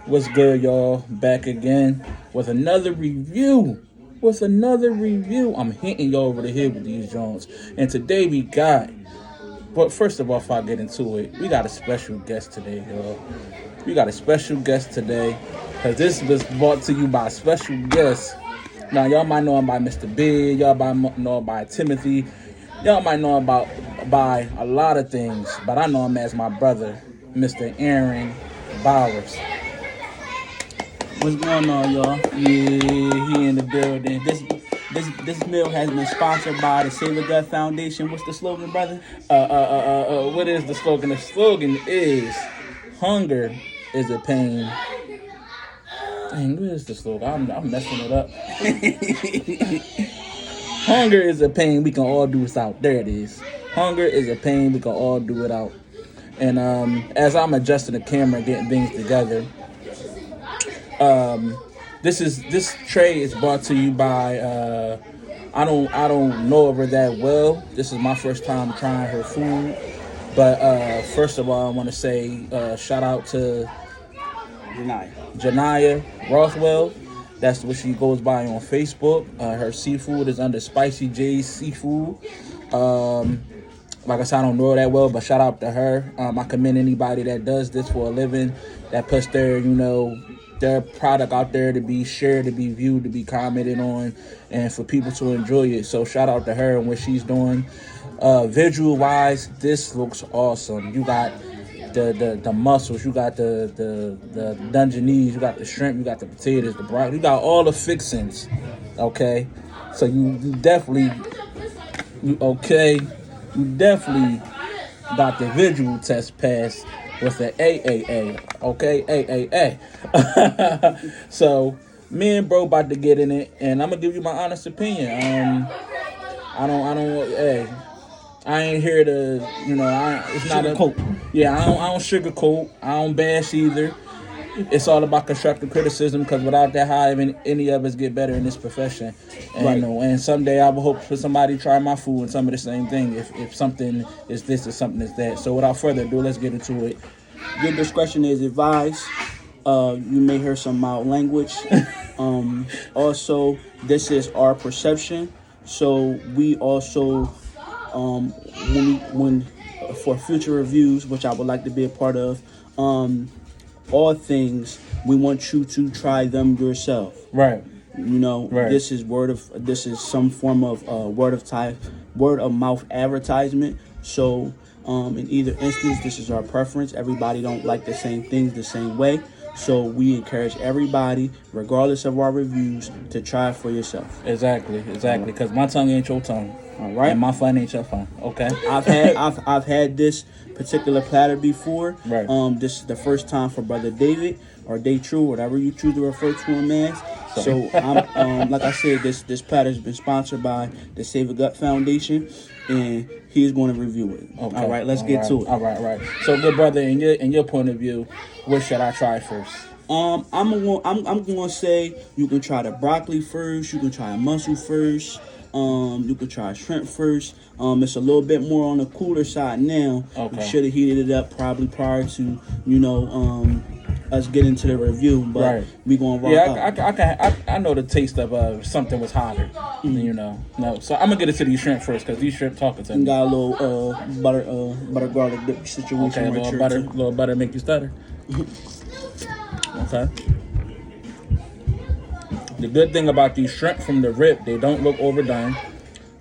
What's good, y'all? Back again with another review. I'm hitting y'all over the head with these joints. And today we got, but first of all, if I get into it, we got a special guest today, y'all. We got a special guest today because this was brought to you by a special guest. Now, y'all might know him by Mr. Big. Y'all might know him by Timothy. Y'all might know him by a lot of things, but I know him as my brother, Mr. Aaron Bowers. What's going on, y'all? Yeah, he in the building. This meal has been sponsored by the Save a Gut Foundation. What's the slogan, brother? What is the slogan? The slogan is hunger is a pain. Dang, what is the slogan? I'm messing it up. Hunger is a pain we can all do without. There it is. Hunger is a pain we can all do without. And as I'm adjusting the camera, getting things together, this tray is brought to you by I don't know her that well. This is my first time trying her food. But first of all, I want to say shout out to Janiyah Rothwell. That's what she goes by on Facebook. Her seafood is under Spicy J's Seafood. Like I said, I don't know her that well, but shout out to her. I commend anybody that does this for a living, that puts their product out there to be shared, to be viewed, to be commented on, and for people to enjoy it. So shout out to her and what she's doing. Visual wise, this looks awesome. You got the mussels, you got the Dungeness, you got the shrimp, you got the potatoes, the broccoli, you got all the fixings. Okay, so you definitely got the visual test passed with the AAA. Okay, AAA. So me and bro about to get in it, and I'm gonna give you my honest opinion. I ain't here to, it's not Sugarcoat. I don't sugarcoat. I don't bash either. It's all about constructive criticism, because without that, how even any of us get better in this profession. And, right. And someday I will hope for somebody to try my food and some of the same thing. If something is this or something is that. So without further ado, let's get into it. Your discretion is advised. You may hear some mild language. Also, this is our perception. So we also, when for future reviews, which I would like to be a part of, all things, we want you to try them yourself. Right. Right. This is some form of word of mouth advertisement. So in either instance, this is our preference. Everybody don't like the same things the same way. So we encourage everybody, regardless of our reviews, to try it for yourself. Exactly. Because my tongue ain't your tongue. All right. And my fun ain't your fun. Okay. I've had this particular platter before. Right. This is the first time for Brother David or Day True, whatever you choose to refer to him as. So I'm like I said, this platter has been sponsored by the Save a Gut Foundation, and he's going to review it. Okay. All right, let's get to it. All right. So, good brother, in your point of view, what should I try first? I'm going to say you can try the broccoli first. You can try a mussel first. You can try shrimp first. It's a little bit more on the cooler side now. Okay. You should have heated it up probably prior to us getting to the review, but right. We gonna rock out. I know the taste of something was hotter. No. So I'm gonna get into these shrimp first, because these shrimp talking to me. Got a little butter garlic dip situation. Okay, a little butter make you stutter. Okay. The good thing about these shrimp from the rip, they don't look overdone.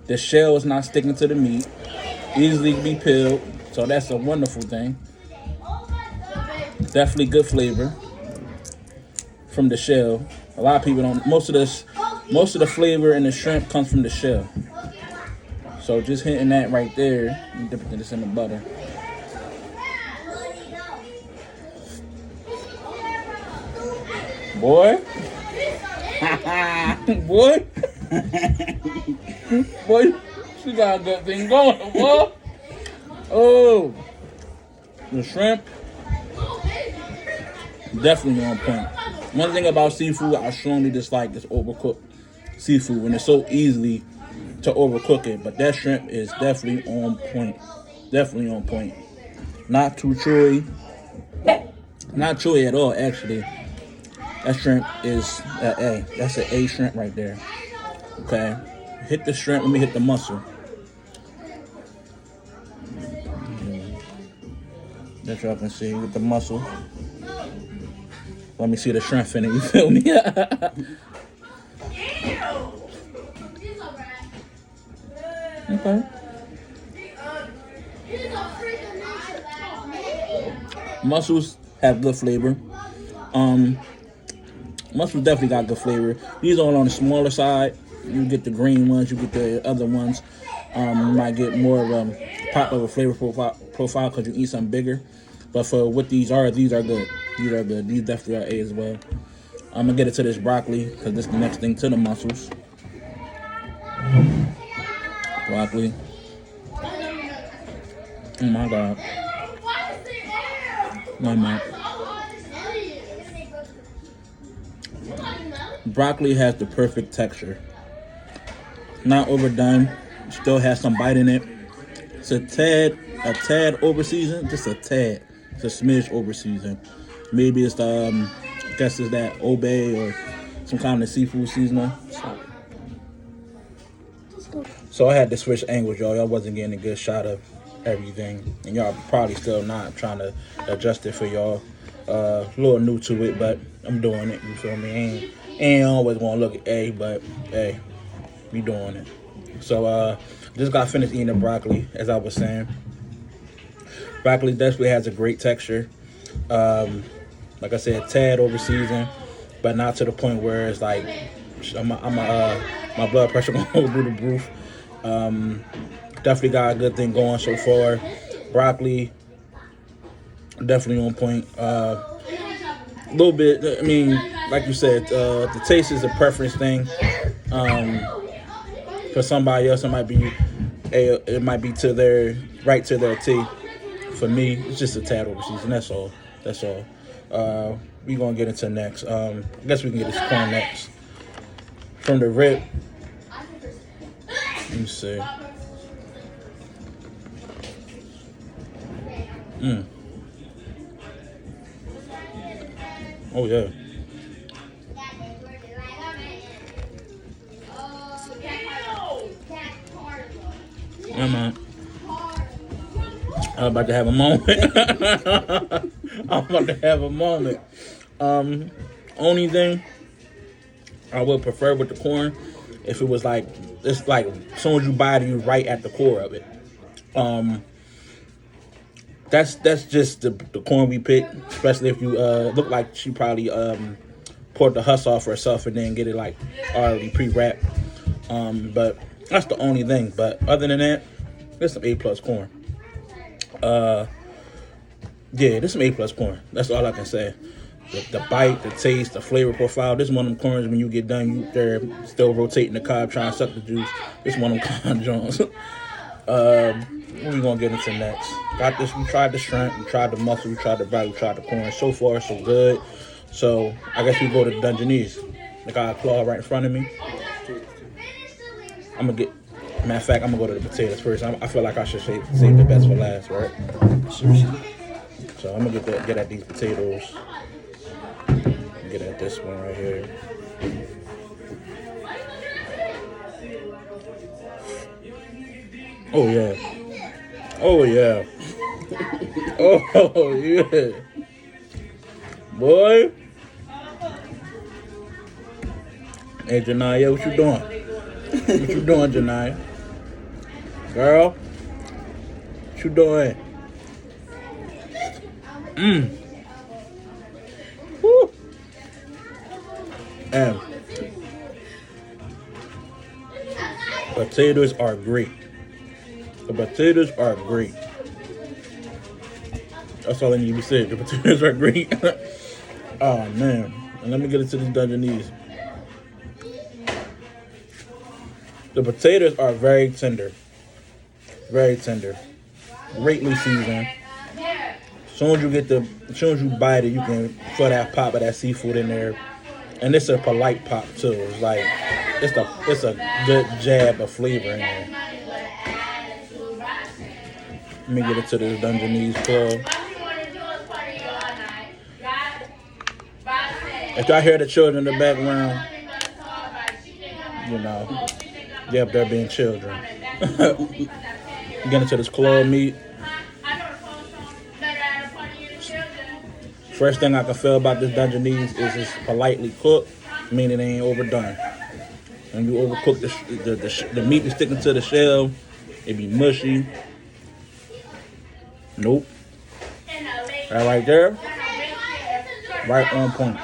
The shell is not sticking to the meat. Easily be peeled, so that's a wonderful thing. Definitely good flavor from the shell. A lot of people don't. Most of the flavor in the shrimp comes from the shell. So just hitting that right there, you dip this in the butter. Boy. Boy, she got a good thing going, boy. Oh, the shrimp, definitely on point. One thing about seafood I strongly dislike is overcooked seafood, when it's so easily to overcook it. But that shrimp is definitely on point. Not too chewy. Not chewy at all, actually. That shrimp is an A. That's an A shrimp right there. Okay. Hit the shrimp. Let me hit the mussel. That y'all can see with the mussel. Let me see the shrimp in it. You feel me? Okay. Mussels have good flavor. Mussels definitely got good flavor. These are on the smaller side. You get the green ones. You get the other ones. You might get more of a pop of a flavor profile because you eat something bigger. But for what these are good. These are good. These definitely are A as well. I'm gonna get into this broccoli because this is the next thing to the mussels. Broccoli. Oh my god. No, man. Broccoli has the perfect texture. Not overdone. Still has some bite in it. It's a tad over seasoned. Just a tad. It's a smidge over seasoned. Maybe it's I guess it's that Obey or some kind of seafood seasoning. So I had to switch angles, y'all. Y'all wasn't getting a good shot of everything, and y'all probably still not trying to adjust it for y'all. A little new to it, but I'm doing it. You feel me? Ain't always want to look at A, but hey, we doing it. So just got finished eating the broccoli, as I was saying. Broccoli definitely has a great texture. Like I said, tad over seasoned, but not to the point where it's like my blood pressure gonna go through the roof. Definitely got a good thing going so far. Broccoli, definitely on point. A little bit, I mean, like you said, the taste is a preference thing. For somebody else, it might be to their T. For me, it's just a tad over season. That's all. We gonna get into next. I guess we can get this corn next. From the rib. Let me see. Oh yeah. Yeah, man. I'm about to have a moment. Only thing I would prefer with the corn, if it was like, it's like as soon as you bite it, you right at the core of it. That's just the corn we picked, especially if you look like she probably poured the husk off herself and then get it like already pre-wrapped. But that's the only thing. But other than that, there's some A+ corn. Yeah, this is some A+ corn. That's all I can say. The bite, the taste, the flavor profile. This is one of them corns when you get done, they're still rotating the cob, trying to suck the juice. This is one of them con joints. What we gonna get into next? Got this. We tried the shrimp, we tried the mussel, we tried the broccoli, we tried the corn. So far, so good. So I guess we go to the Dungeness. I got a claw right in front of me. I'm gonna get. Matter of fact, I'm gonna go to the potatoes first. I feel like I should save the best for last, right? So I'm gonna get at these potatoes. Get at this one right here. Oh yeah. Oh yeah. Oh yeah. Boy. Hey Janaya, what you doing? What you doing, Janaya? Girl? What you doing? Woo. And potatoes are great. The potatoes are great. That's all I need to say. The potatoes are great. Oh man. And let me get into these Dungeness. The potatoes are very tender. Very tender. Greatly seasoned. As soon as you bite it, you can feel that pop of that seafood in there. And it's a polite pop too. It's like it's a good jab of flavor in there. Let me get into this Dungeness club. If y'all hear the children in the background, you know, they're up there being children. Getting into this club meat. First thing I can feel about this Dungeness is it's politely cooked, meaning it ain't overdone. When you overcook the meat is sticking to the shell, it be mushy. Nope. That right there, right on point.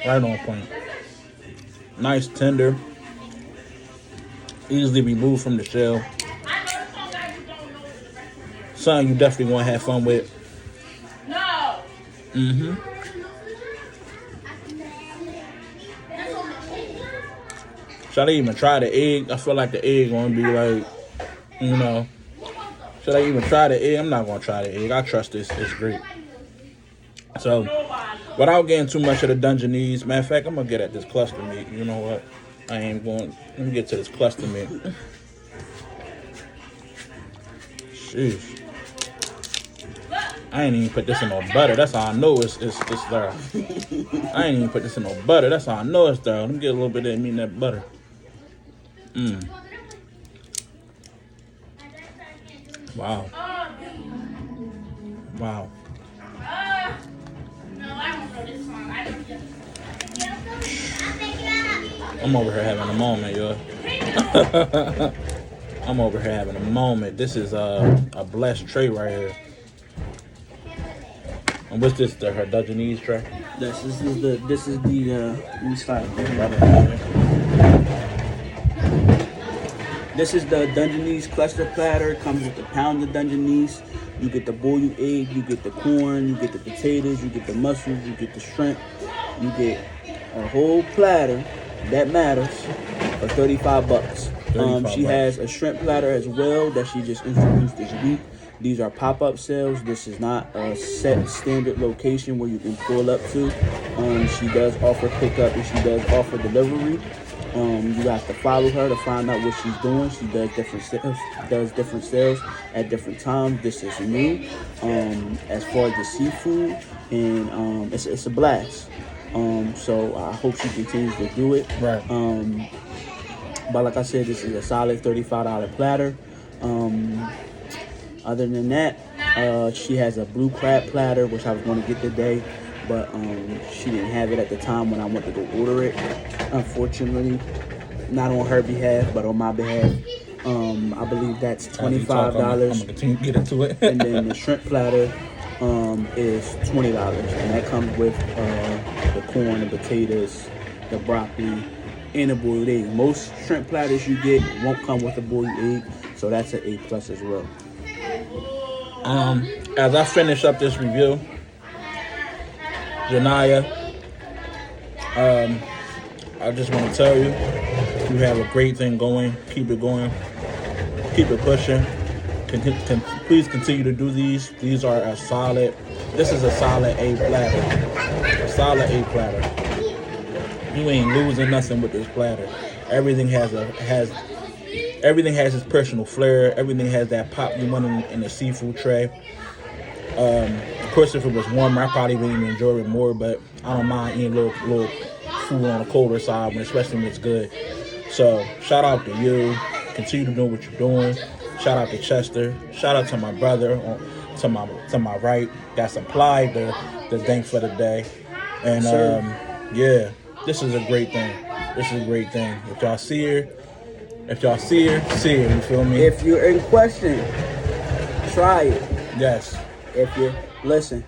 Right on point. Nice, tender, easily removed from the shell. Something you definitely want to have fun with. Should I even try the egg? I feel like the egg gonna be like, you know. Should I even try the egg? I'm not gonna try the egg. I trust this. It's great. So, without getting too much of the Dungeness, matter of fact, I'm gonna get at this cluster meat. You know what? I ain't going. Let me get to this cluster meat. Jeez. I ain't even put this in no butter. That's how I know it's there. I ain't even put this in no butter. That's how I know it's there. Let me get a little bit of that meat in that butter. Wow. Wow. I'm over here having a moment, yo. I'm over here having a moment. This is a blessed tray right here. And what's this? Her Dungeness tray? This is the let me start. This is the Dungeness cluster platter. It comes with a pound of Dungeness. You get the boiled egg, you get the corn, you get the potatoes, you get the mussels, you get the shrimp. You get a whole platter that matters for $35. She has a shrimp platter as well that she just introduced this week. These are pop-up sales. This is not a set standard location where you can pull up to. She does offer pickup and she does offer delivery. You have to follow her to find out what she's doing. She does different sales at different times. This is new as far as the seafood, and it's a blast. So I hope she continues to do it. Right. But like I said, this is a solid $35 platter. Other than that, she has a blue crab platter, which I was going to get today, but she didn't have it at the time when I went to go order it. Unfortunately, not on her behalf, but on my behalf. I believe that's $25. I'm gonna continue to get into it. And then the shrimp platter is $20, and that comes with the corn, the potatoes, the broccoli, and a boiled egg. Most shrimp platters you get won't come with a boiled egg, so that's an A+ as well. As I finish up this review, Janaya, I just want to tell you, you have a great thing going. Keep it going. Keep it pushing. Please continue to do these. These are a solid. This is a solid A platter. A solid A platter. You ain't losing nothing with this platter. Everything has its personal flair. Everything has that pop you want in a seafood tray. Of course, if it was warmer, I probably would even enjoy it more. But I don't mind eating a little food on the colder side, especially when it's good. So shout out to you. Continue to do what you're doing. Shout out to Chester. Shout out to my brother to my right that supplied the thing for the day. And yeah, this is a great thing. This is a great thing. If y'all see her, see her. You feel me? If you're in question, try it. Yes. If you listen,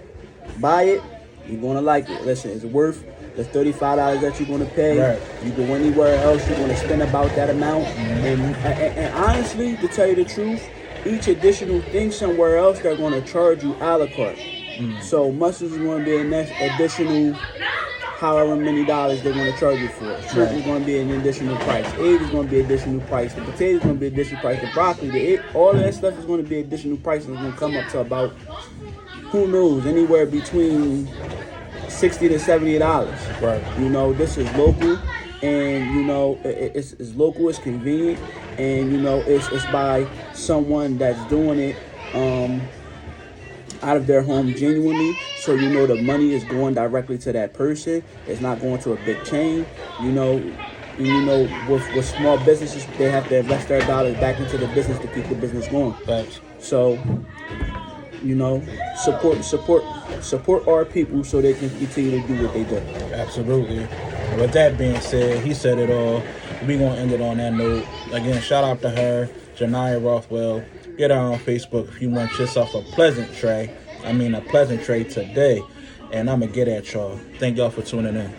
buy it, you're gonna like it. Listen, it's worth the $35 that you're gonna pay. Right. You go anywhere else, you're gonna spend about that amount. And honestly, to tell you the truth, each additional thing somewhere else, they're gonna charge you a la carte. So mussels is gonna be an additional however many dollars they're going to charge you for it. Shrimp is going to be an additional price. Egg is going to be an additional price. The potato is going to be an additional price. The broccoli, the egg, all of that stuff is going to be additional prices. It's going to come up to about, who knows, anywhere between $60 to $70. Right. You know, this is local, and you know it's local, it's convenient, and you know it's by someone that's doing it out of their home genuinely, so you know the money is going directly to that person. It's not going to a big chain. You know, with small businesses, they have to invest their dollars back into the business to keep the business going. Thanks. So, support our people so they can continue to do what they do. Absolutely. And with that being said, he said it all. We're going to end it on that note. Again, shout out to her, Janiyah Rothwell. Get her on Facebook if you want yourself a pleasant tray today. And I'm going to get at y'all. Thank y'all for tuning in.